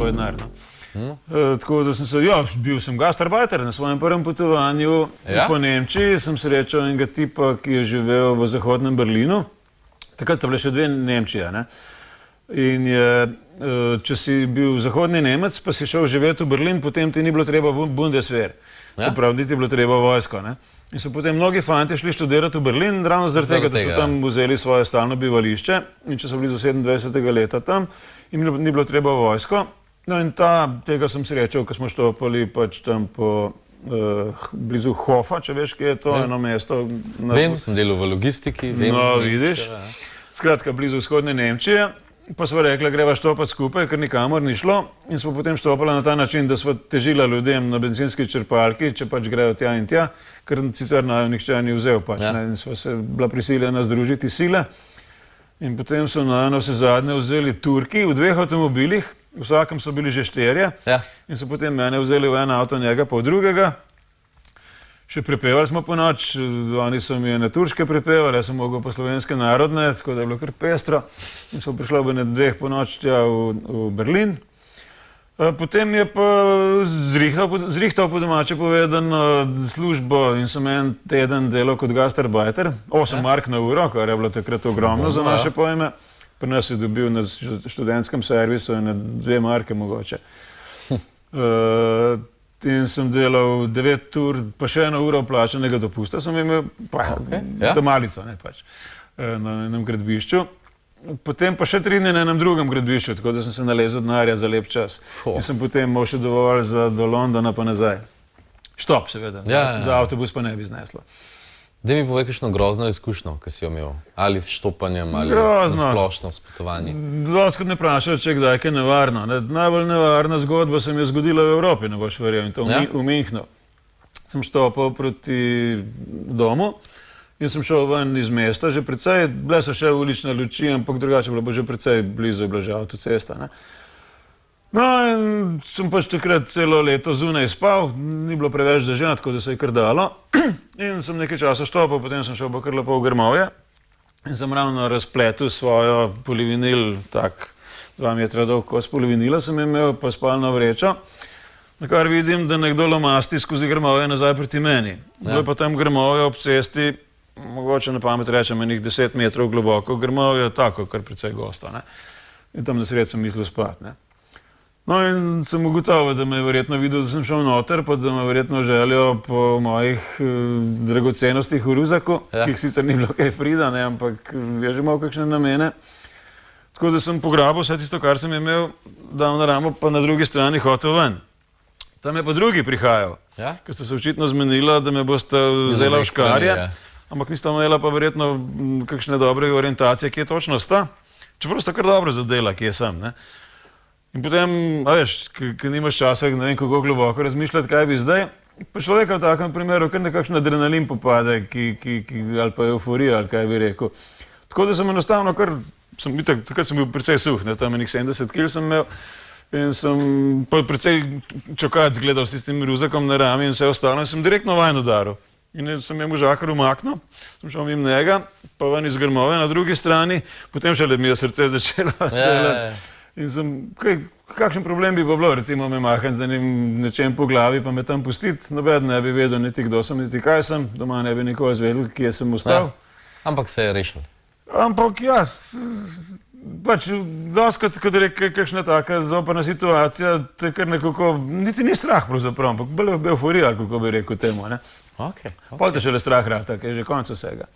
svoj denar. Tako da sem se, bil sem gastarbajter na svojem prvem potovanju po Nemčiji, sem srečal enega tipa, ki je živel v zahodnem Berlinu. Takrat sta bile še dve Nemčije, ne? In če si bil zahodni Nemec, pa si šel živeti v Berlin, potem ti ni bilo treba Bundeswehr. Se pravi, niti je bilo treba vojsko, ne? In so potem mnogi fanti šli študirati v Berlin, ravno zaradi tega, da so tam vzeli svoje stalno bivališče in če so bili do 27. leta tam, jim ni bilo treba vojsko. No in tega sem srečal, ko smo štopali pač tam po blizu Hofa, če veš, kje je to eno mesto. Vem, sem delal v logistiki. No, vidiš. Skratka, blizu vzhodne Nemčije. Pa smo rekli, greva štopati skupaj, ker nikamor ni šlo. In smo potem štopali na ta način, da smo težila ljudem na benzinski črpalki, če pač grejo tja in tja, ker sicer nihče ni vzel pač. In smo se bila prisiljena združiti sile. In potem so vse zadnje vzeli Turki v dveh avtomobilih, v vsakem so bili že 4. In so potem mene vzeli v en avto, njega pa v drugega. Še prepevali smo po noč, oni so mi ene turške prepevali, jaz sem mogel pa slovenske narodne, tako da je bilo kar pestro. In so prišli ob ene 2 po noč tja v Berlin. Potem je pa zrihtal po domače povedano službo in sem en teden delal kot gastarbajter, 8 mark na uro, kar je bilo takrat ogromno za naše pojme. Pri nas je dobil na študentskem servisu ene 2 marke mogoče. In sem delal 9 ur, pa še 1 uro plačanega dopusta, sem imel za malico, ne pač, na enem gradbišču. Potem pa še 3 dni na enem drugem gradbišču, tako da sem se nalezel denarja za lep čas. In sem potem imel še dovolj do Londona pa nazaj. Štop, seveda, za avtobus pa ne bi zneslo. Daj mi povej kakšno grozno izkušnjo, ki si jo imel, ali s štopanjem, ali splošno s potovanjem. Dostkrat me vprašajo, če je kdaj kaj nevarno. Najbolj nevarna zgodba se mi je zgodila v Evropi, ne boš verjel, in to v Münchnu. Sem štopal proti domu in sem šel ven iz mesta, že precej, bile so še ulične luči, ampak drugače bilo že precej blizu, je bila že avtocesta. No in sem pač takrat celo leto zunaj spal, ni bilo preveč dežja, tako da se je kar dalo. In sem nekaj časa štopal, potem sem šel pa kar lepo v Grmovje in sem ravno razpletel svojo polivinil, tak 2 metra dolg kos polivinila sem imel, pa spalno vrečo, na kar vidim, da nekdo lomasti skozi Grmovje nazaj proti meni. Bilo je pa tam Grmovje ob cesti, mogoče na pamet rečem, enih 10 metrov globoko, Grmovje tako, kar precej gosto, ne. In tam na sred sem mislil spati, ne. No in sem ugotovil, da me je verjetno videl, da sem šel noter, pa da me verjetno želijo po mojih dragocenostih v ruzaku, ki jih sicer ni bilo kaj prida, ne, ampak je že imel kakšne namene. Tako da sem pograbil vse tisto, kar sem imel, dal na ramo, pa na drugi strani hotel ven. Tam je pa drugi prihajal, ker sta se očitno zmenila, da me bosta vzela v škarje, ampak nista imela pa verjetno kakšne dobre orientacije, kje točno sta, čeprav sta kar dobro zadela, kje sem, ne. In potem, veš, ko nimaš časa, ne vem, kako globoko razmišljati, kaj bi zdaj, pa človeka v takem primeru kar nekakšen adrenalin popade, ali pa euforija, ali kaj bi rekel. Tako da sem enostavno takrat sem bil precej suh, tam enih 70 kil sem imel in sem pa precej čokac gledal s tistim ruzakom na rami in vse ostalo in sem direktno vanj udaril. In sem jemu žakar umaknil, sem šel mimo njega, pa ven iz Grmove na drugi strani, potem šele mi je srce začelo delati. In sem, kakšen problem bi bilo, recimo me mahati za nečem po glavi, pa me tam pustiti, nobeden ne bi vedel niti kdo sem, niti kaj sem, doma ne bi nikoli izvedel, kje sem ostal. Ampak se je rešil. Ampak pač doskrat, ko je kakšna taka zoprna situacija, te kar nekako, niti ni strah pravzaprav, ampak bolj euforija, kako bi rekel temu, ne. Pol te šele strah rata, ker je že konec vsega.